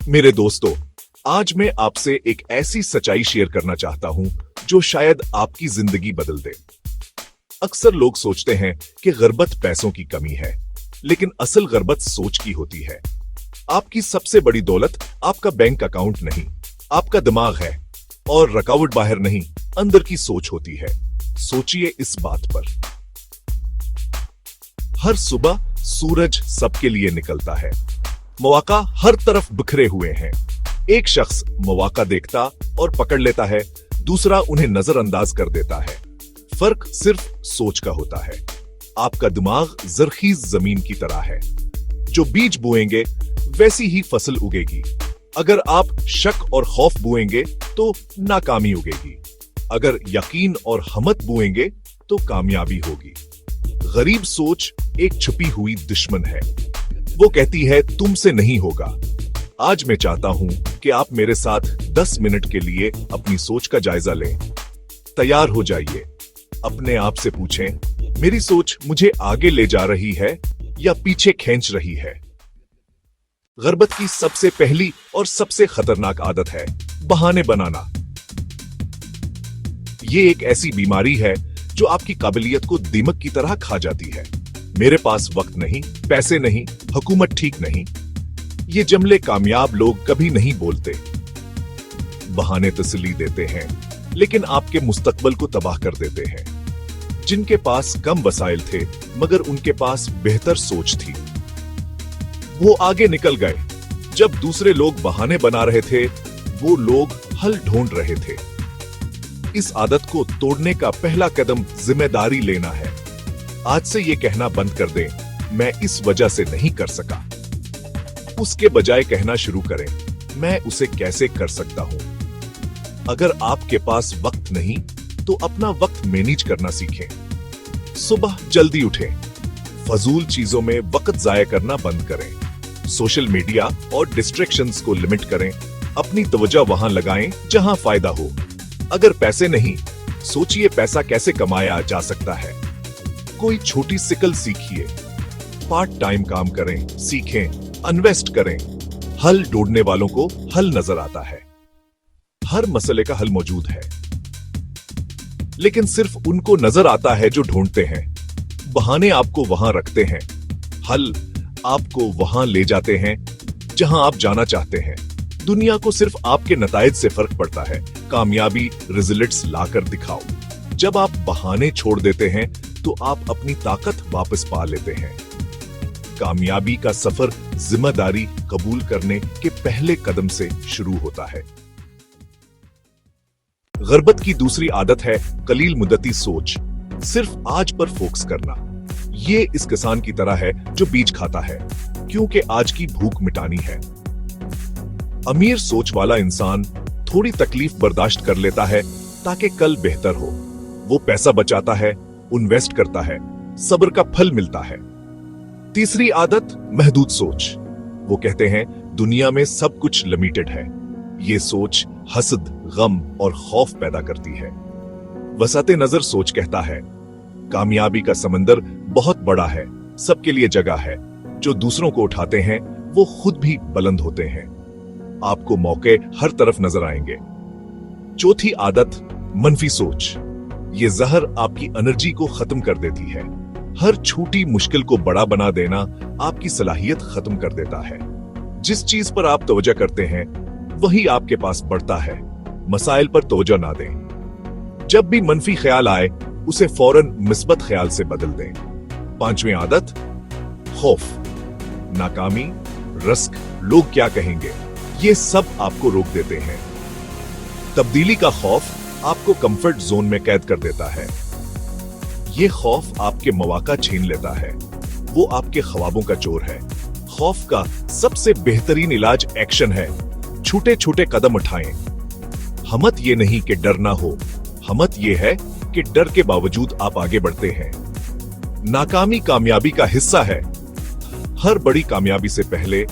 मेरे दोस्तों, आज मैं आपसे एक ऐसी सच्चाई शेयर करना चाहता हूं जो शायद आपकी जिंदगी बदल दे। अक्सर लोग सोचते हैं कि गुर्बत पैसों की कमी है, लेकिन असल गुर्बत सोच की होती है। आपकी सबसे बड़ी दौलत आपका बैंक अकाउंट नहीं, आपका दिमाग है, और रुकावट बाहर नहीं, अंदर की सोच होती है। सोचिए इस बात पर। हर सुबह सूरज सबके लिए निकलता है, मौका हर तरफ बिखरे हुए हैं। एक शख्स मौका देखता और पकड़ लेता है, दूसरा उन्हें नजरअंदाज कर देता है। फर्क सिर्फ सोच का होता है। आपका दिमाग जरखीज जमीन की तरह है, जो बीज बोएंगे वैसी ही फसल उगेगी। अगर आप शक और खौफ बोएंगे तो नाकामी उगेगी, अगर यकीन और हिम्मत बोएंगे तो कामयाबी होगी। गरीब सोच एक छुपी हुई दुश्मन है। वो कहती है तुमसे नहीं होगा। आज मैं चाहता हूं कि आप मेरे साथ 10 मिनट के लिए अपनी सोच का जायजा लें। तैयार हो जाइए। अपने आप से पूछें, मेरी सोच मुझे आगे ले जा रही है या पीछे खींच रही है? गुर्बत की सबसे पहली और सबसे खतरनाक आदत है बहाने बनाना। ये एक ऐसी बीमारी है जो आपकी काबिलियत को दीमक की तरह खा जाती है। मेरे पास वक्त नहीं, पैसे नहीं, हुकूमत ठीक नहीं, ये जमले कामयाब लोग कभी नहीं बोलते। बहाने तसल्ली देते हैं, लेकिन आपके मुस्तकबल को तबाह कर देते हैं। जिनके पास कम वसाइल थे मगर उनके पास बेहतर सोच थी, वो आगे निकल गए। जब दूसरे लोग बहाने बना रहे थे, वो लोग हल ढूंढ रहे थे। इस आदत को तोड़ने का पहला कदम जिम्मेदारी लेना है। आज से ये कहना बंद कर दें, मैं इस वजह से नहीं कर सका। उसके बजाय कहना शुरू करें, मैं उसे कैसे कर सकता हूं। अगर आपके पास वक्त नहीं तो अपना वक्त मैनेज करना सीखें। सुबह जल्दी उठें, फजूल चीजों में वक्त जाया करना बंद करें। सोशल मीडिया और डिस्ट्रैक्शंस को लिमिट करें। अपनी तवज्जो वहां लगाएं जहां फायदा हो। अगर पैसे नहीं, सोचिए पैसा कैसे कमाया जा सकता है। कोई छोटी स्किल सीखिए, पार्ट टाइम काम करें, सीखें, इन्वेस्ट करें। हल ढूंढने वालों को हल नजर आता है। हर मसले का हल मौजूद है, लेकिन सिर्फ उनको नजर आता है जो ढूंढते हैं। बहाने आपको वहां रखते हैं, हल आपको वहां ले जाते हैं जहां आप जाना चाहते हैं। दुनिया को सिर्फ आपके नताइज से फर्क पड़ता है। कामयाबी रिजल्ट्स लाकर दिखाओ। जब आप बहाने छोड़ देते हैं तो आप अपनी ताकत वापस पा लेते हैं। कामयाबी का सफर जिम्मेदारी कबूल करने के पहले कदम से शुरू होता है। गुर्बत की दूसरी आदत है कलील मुद्दती सोच, सिर्फ आज पर फोकस करना। ये इस किसान की तरह है जो बीज खाता है क्योंकि आज की भूख मिटानी है। अमीर सोच वाला इंसान थोड़ी तकलीफ बर्दाश्त कर लेता है ताकि कल बेहतर हो। वो पैसा बचाता है, इन्वेस्ट करता है, सब्र का फल मिलता है। तीसरी आदत महदूद सोच। वो कहते हैं दुनिया में सब कुछ लिमिटेड है। ये सोच हसद, गम और खौफ पैदा करती है। वसाते नजर सोच कहता है कामयाबी का समंदर बहुत बड़ा है, सबके लिए जगह है। जो दूसरों को उठाते हैं वो खुद भी बुलंद होते हैं। आपको मौके हर तरफ नजर आएंगे। चौथी आदत मनफी सोच। ये जहर आपकी एनर्जी को खत्म कर देती है। हर छोटी मुश्किल को बड़ा बना देना आपकी सलाहियत खत्म कर देता है। जिस चीज पर आप तवज्जो करते हैं वही आपके पास बढ़ता है। मसाइल पर तवज्जो ना दें। जब भी मनफी ख्याल आए उसे फौरन मिस्बत ख्याल से बदल दें। पांचवी आदत खौफ, नाकामी, रिस्क, लोग क्या कहेंगे, ये सब आपको रोक देते हैं। तब्दीली का खौफ आपको कंफर्ट जोन में कैद कर देता है। ये खौफ आपके मौका छीन लेता है। वो आपके ख्वाबों का चोर है। खौफ का सबसे बेहतरीन इलाज एक्शन है। छोटे छोटे कदम उठाएं। हिम्मत ये नहीं कि डर ना हो, हिम्मत ये है कि डर के बावजूद आप आगे बढ़ते हैं। नाकामी कामयाबी का हिस्सा है। हर बड़ी कामयाबी से पहले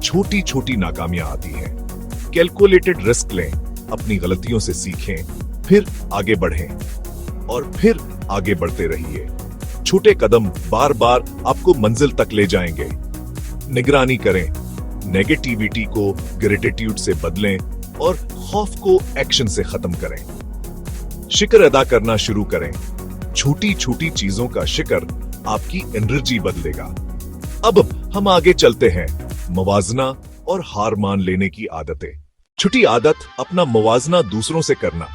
छोटी छोटी नाकामियां आती हैं। कैलकुलेटेड रिस्क लें, अपनी गलतियों से सीखें, फिर आगे बढ़ें और फिर आगे बढ़ते रहिए। छोटे कदम बार बार आपको मंजिल तक ले जाएंगे। निगरानी करें, नेगेटिविटी को ग्रेटिट्यूड से बदलें और खौफ को एक्शन से खत्म करें। शुक्र अदा करना शुरू करें। छोटी छोटी चीजों का शुक्र आपकी एनर्जी बदलेगा। अब हम आगे चलते हैं, मवाजना और हार मान लेने की आदतें। छठी आदत, अपना मवाजना दूसरों से करना।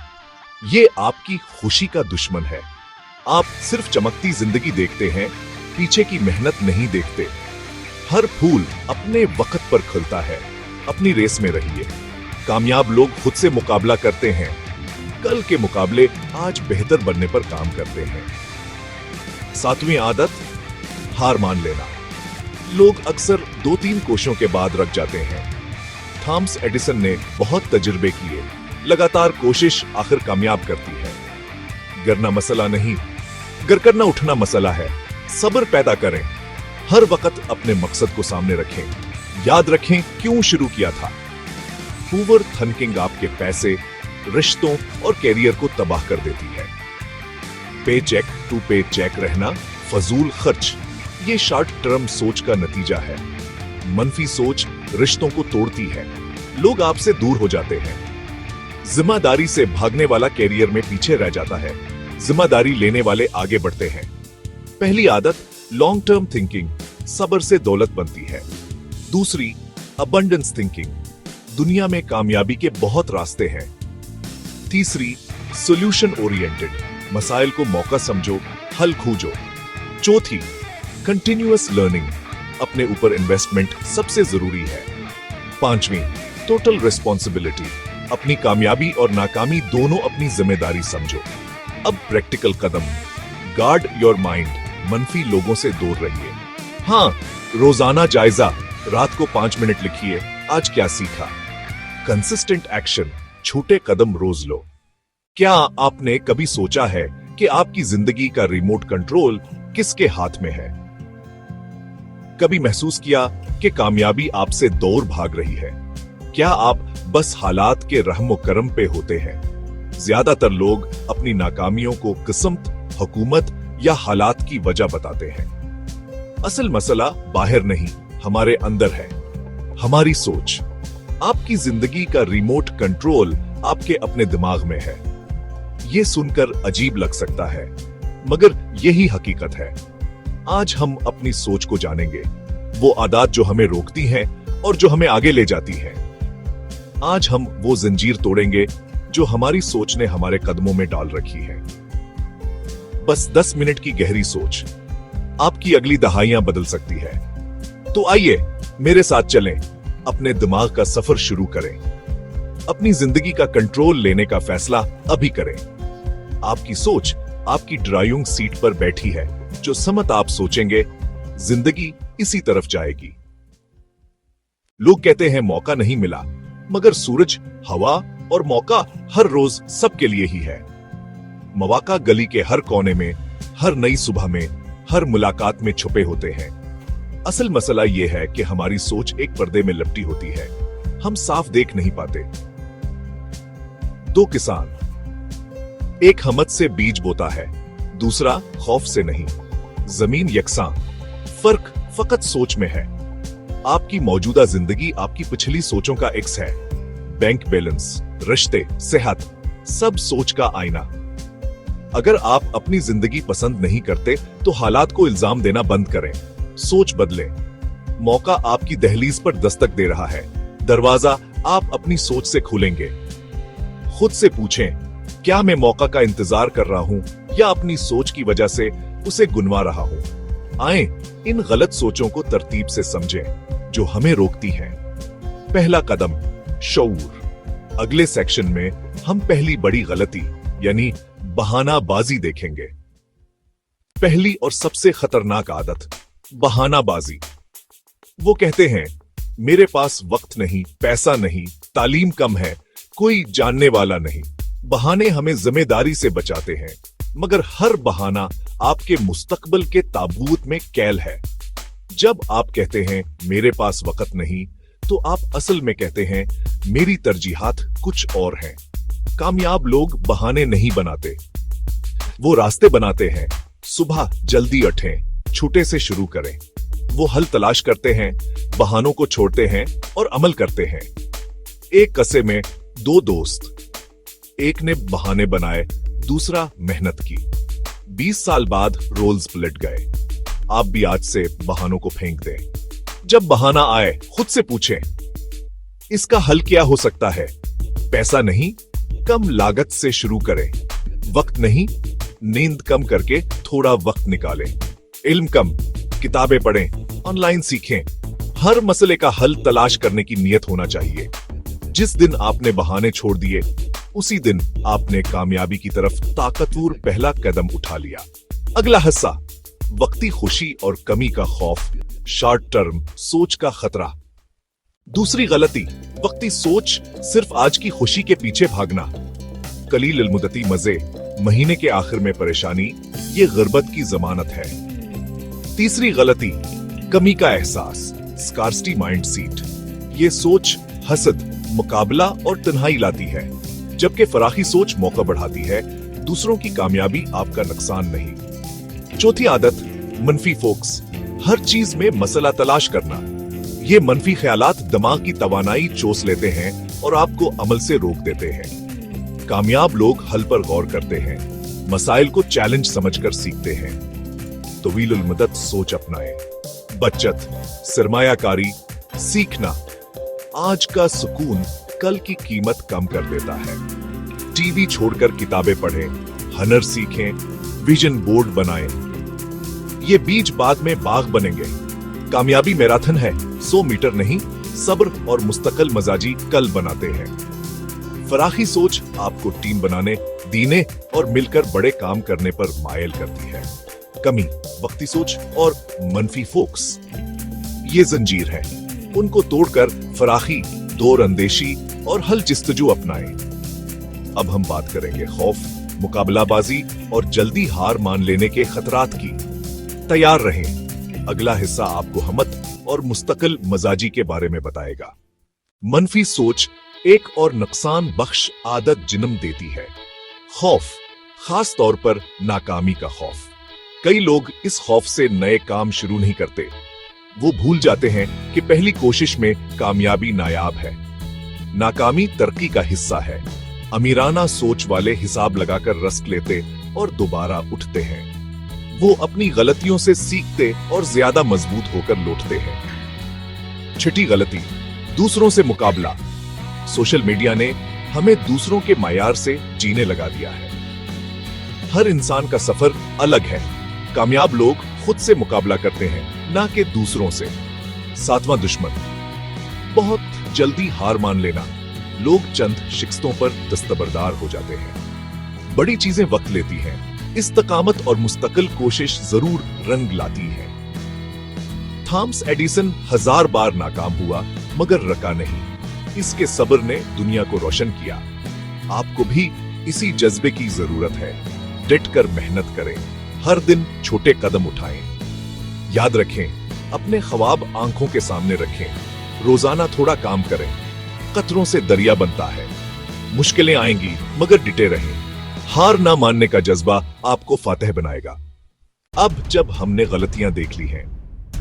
ये आपकी खुशी का दुश्मन है। आप सिर्फ चमकती जिंदगी देखते हैं, पीछे की मेहनत नहीं देखते। हर फूल अपने वक्त पर खिलता है। अपनी रेस में रहिए। कामयाब लोग खुद से मुकाबला करते हैं, कल के मुकाबले आज बेहतर बनने पर काम करते हैं। 7वीं आदत, हार मान लेना। लोग अक्सर 2-3 कोशिशों के बाद रख जाते हैं। थॉमस एडिसन ने बहुत तजुर्बे किए, लगातार कोशिश आखिर कामयाब करती है। करना मसला नहीं, गर करना उठना मसला है। सब्र पैदा करें। हर वक्त अपने मकसद को सामने रखें। याद रखें क्यों शुरू किया था। ओवर थिंकिंग आपके पैसे, रिश्तों और कैरियर को तबाह कर देती है। पे चेक टू पे चेक रहना, फजूल खर्च, ये शॉर्ट टर्म सोच का नतीजा है। मनफी सोच रिश्तों को तोड़ती है। लोग आपसे दूर हो जाते हैं। जिम्मेदारी से भागने वाला कैरियर में पीछे रह जाता है। जिम्मेदारी लेने वाले आगे बढ़ते हैं। पहली आदत, लॉन्ग टर्म थिंकिंग, सब्र से दौलत बनती है। दूसरी, अबंडेंस थिंकिंग, दुनिया में कामयाबी के बहुत रास्ते हैं। तीसरी, सॉल्यूशन ओरिएंटेड, मसाइल को मौका समझो, हल खोजो। चौथी, कंटिन्यूअस लर्निंग, अपने ऊपर इन्वेस्टमेंट सबसे जरूरी है। 5वीं, टोटल रिस्पॉन्सिबिलिटी, अपनी कामयाबी और नाकामी दोनों अपनी जिम्मेदारी समझो। अब practical Kadam, guard your mind, मनफी लोगों से दूर रहिए। हाँ, रोजाना जायजा, रात को 5 मिनट लिखिए, आज क्या सीखा। कंसिस्टेंट एक्शन, छोटे कदम रोज लो। क्या आपने कभी सोचा है कि आपकी जिंदगी का रिमोट कंट्रोल किसके हाथ में है? कभी महसूस किया कि कामयाबी आपसे दूर भाग रही है? क्या आप बस हालात के रहमो करम पे होते हैं? ज्यादातर लोग अपनी नाकामियों को किस्मत, हुकूमत या हालात की वजह बताते हैं। असल मसला बाहर नहीं, हमारे अंदर है। हमारी सोच। आपकी जिंदगी का रिमोट कंट्रोल आपके अपने दिमाग में है। यह सुनकर अजीब लग सकता है, मगर यही हकीकत है। आज हम अपनी सोच को जानेंगे, वो आदत जो हमें रोकती हैं और जो हमें आगे ले जाती हैं। आज हम वो जंजीर तोड़ेंगे जो हमारी सोच ने हमारे कदमों में डाल रखी है। बस 10 मिनट की गहरी सोच आपकी अगली दहाइयां बदल सकती है। तो आइए मेरे साथ चलें, अपने दिमाग का सफर शुरू करें। अपनी जिंदगी का कंट्रोल लेने का फैसला अभी करें। आपकी सोच आपकी ड्राइविंग सीट पर बैठी है। जो समत आप सोचेंगे, जिंदगी इसी तरफ जाएगी। लोग कहते हैं मौका नहीं मिला, मगर सूरज, हवा और मौका हर रोज सबके लिए ही है। मौका गली के हर कोने में, हर नई सुबह में, हर मुलाकात में छुपे होते हैं। असल मसला यह है कि हमारी सोच एक पर्दे में लपटी होती है, हम साफ देख नहीं पाते। 2 किसान, एक हिम्मत से बीज बोता है, दूसरा खौफ से नहीं। जमीन यकसां, फर्क फकत सोच में है। आपकी मौजूदा जिंदगी आपकी पिछली सोचों का एक्स है। बैंक बैलेंस, रिश्ते, सेहत, सब सोच का आईना। अगर आप अपनी जिंदगी पसंद नहीं करते तो हालात को इल्जाम देना बंद करें, सोच बदलें। मौका आपकी दहलीज पर दस्तक दे रहा है, दरवाजा आप अपनी सोच से खोलेंगे। खुद से पूछें, क्या मैं मौका का इंतजार कर रहा हूं या अपनी सोच की वजह से उसे गुनवा रहा हूं? आए इन गलत सोचों को तरतीब से समझें जो हमें रोकती हैं। पहला कदम, शऊर। अगले सेक्शन में हम पहली बड़ी गलती यानी बहानाबाजी देखेंगे। पहली और सबसे खतरनाक आदत, बहानाबाजी। वो कहते हैं, मेरे पास वक्त नहीं, पैसा नहीं, तालीम कम है, कोई जानने वाला नहीं। बहाने हमें जिम्मेदारी से बचाते हैं, मगर हर बहाना आपके मुस्तकबिल के ताबूत में कैल है। जब आप कहते हैं मेरे पास वक्त नहीं, तो आप असल में कहते हैं मेरी तरजीहात कुछ और हैं। कामयाब लोग बहाने नहीं बनाते, वो रास्ते बनाते हैं। सुबह जल्दी उठें, छोटे से शुरू करें। वो हल तलाश करते हैं, बहानों को छोड़ते हैं और अमल करते हैं। एक कस्से में दो दोस्त, एक ने बहाने बनाए, दूसरा मेहनत की। 20 साल बाद रोल्स पलट गए। आप भी आज से बहानों को फेंक दें। जब बहाना आए, खुद से पूछें, इसका हल क्या हो सकता है? पैसा नहीं, कम लागत से शुरू करें। वक्त नहीं, नींद कम करके थोड़ा वक्त निकालें। इल्म कम, किताबें पढ़ें, ऑनलाइन सीखें। हर मसले का हल तलाश करने की नियत होना चाहिए। जिस दिन आपने बहाने छोड़ दिए, उसी दिन आपने कामयाबी की तरफ ताकतवर पहला कदम उठा लिया। अगला हिस्सा, वक्ती खुशी और कमी का खौफ, शॉर्ट टर्म सोच का खतरा। दूसरी गलती, वक्ती सोच, सिर्फ आज की खुशी के पीछे भागना। कलील मुद्दती मजे, महीने के आखिर में परेशानी, ये गुर्बत की जमानत है। तीसरी गलती, कमी का एहसास, स्कार्सिटी माइंड सीट। ये सोच हसद, मुकाबला और तन्हाई लाती है, जबकि फराखी सोच मौका बढ़ाती है। दूसरों की कामयाबी आपका नुकसान नहीं। चौथी आदत, मनफी फोकस, हर चीज में मसला तलाश करना। ये मनफी ख्यालात दिमाग की तवानाई चोस लेते हैं और आपको अमल से रोक देते हैं। कामयाब लोग हल पर गौर करते हैं, मसाइल को चैलेंज समझकर सीखते हैं। तवीलुल मुद्दत सोच अपनाएं। बचत, सरमायाकारी, सीखना। आज का सुकून कल की कीमत कम कर देता है। टीवी छोड़कर किताबें पढ़ें, हनर सीखें, विजन बोर्ड बनाएं। ये बीज बाद में बाग बनेंगे। कामयाबी मैराथन है, 100 मीटर नहीं, सब्र और मुस्तकिल मजाजी कल बनाते हैं। फराखी सोच आपको टीम बनाने, दीने और मिलकर बड़े काम करने पर मायल करती है। कमी, वक्ती सोच और मनफी फोकस, ये जंजीर है। उनको तोड़कर फराखी, दौर अंदेशी और हल जिस्तजू अपनाएं। अब हम बात करेंगे खौफ, मुकाबलाबाजी और जल्दी हार मान लेने के खतरात की। तैयार रहें, अगला हिस्सा आपको हिम्मत और मुस्तकिल मजाजी के बारे में बताएगा। मनफी सोच एक और नुकसान बख्श आदत जन्म देती है, खौफ, खास तौर पर नाकामी का खौफ। कई लोग इस खौफ से नए काम शुरू नहीं करते। वो भूल जाते हैं कि पहली कोशिश में कामयाबी नायाब है। नाकामी तरक्की का हिस्सा है। अमीराना सोच वाले हिसाब लगाकर रस्क लेते और दोबारा उठते हैं। वो अपनी गलतियों से सीखते और ज्यादा मजबूत होकर लौटते हैं। छठी गलती, दूसरों से मुकाबला। सोशल मीडिया ने हमें दूसरों के मायार से जीने लगा दिया है। हर इंसान का सफर अलग है। कामयाब लोग खुद से मुकाबला करते हैं, ना कि दूसरों से। सातवां दुश्मन, बहुत जल्दी हार मान लेना। लोग चंद शिकस्तों पर दस्तबरदार हो जाते हैं। बड़ी चीजें वक्त लेती हैं। इस्तकामत और मुस्तकिल कोशिश जरूर रंग लाती है। थॉमस एडिसन 1000 बार नाकाम हुआ मगर रका नहीं। इसके सब्र ने दुनिया को रोशन किया। आपको भी इसी जज्बे की जरूरत है। डट कर मेहनत करें, हर दिन छोटे कदम उठाएं। याद रखें, अपने ख्वाब आंखों के सामने रखें। रोजाना थोड़ा काम करें। कतरों से दरिया बनता है। मुश्किलें आएंगी मगर डिटे रहें। हार ना मानने का जज्बा आपको फातेह बनाएगा। अब जब हमने गलतियां देख ली हैं,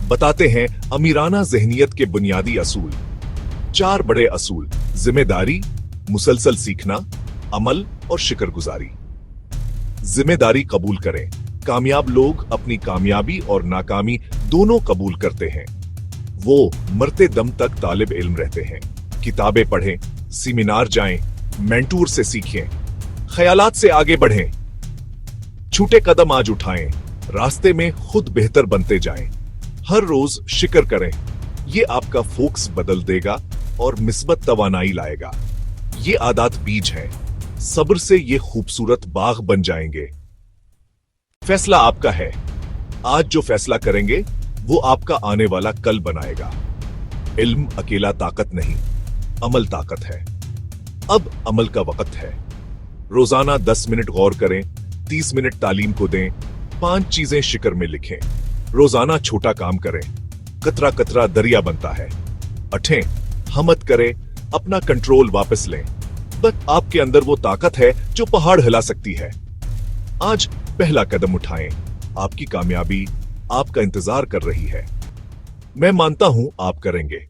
बताते हैं अमीराना ज़हनियत के बुनियादी असूल। 4 बड़े असूल, जिम्मेदारी, मुसलसल सीखना, अमल और शुक्रगुजारी। जिम्मेदारी कबूल करें। कामयाब लोग अपनी कामयाबी और नाकामी दोनों कबूल करते हैं। वो मरते दम तक तालिब इल्म रहते हैं। किताबें पढ़ें, सेमिनार जाएं, मेंटूर से सीखें, ख्यालात से आगे बढ़ें। छोटे कदम आज उठाएं, रास्ते में खुद बेहतर बनते जाएं। हर रोज शिक्र करें, ये आपका फोकस बदल देगा और मिस्बत तवानाई लाएगा। ये आदत बीज है, सब्र से ये खूबसूरत बाग बन जाएंगे। फैसला आपका है। आज जो फैसला करेंगे वो आपका आने वाला कल बनाएगा। इल्म अकेला ताकत नहीं, अमल ताकत है। अब अमल का वक्त है। रोजाना 10 मिनट गौर करें, 30 मिनट तालीम को दें, 5 चीजें शिक्र में लिखें। रोजाना छोटा काम करें, कतरा कतरा दरिया बनता है। अठें, हिम्मत करें, अपना कंट्रोल वापस लें। बस आपके अंदर वो ताकत है जो पहाड़ हिला सकती है। आज पहला कदम उठाएं, आपकी कामयाबी आपका इंतजार कर रही है। मैं मानता हूं आप करेंगे।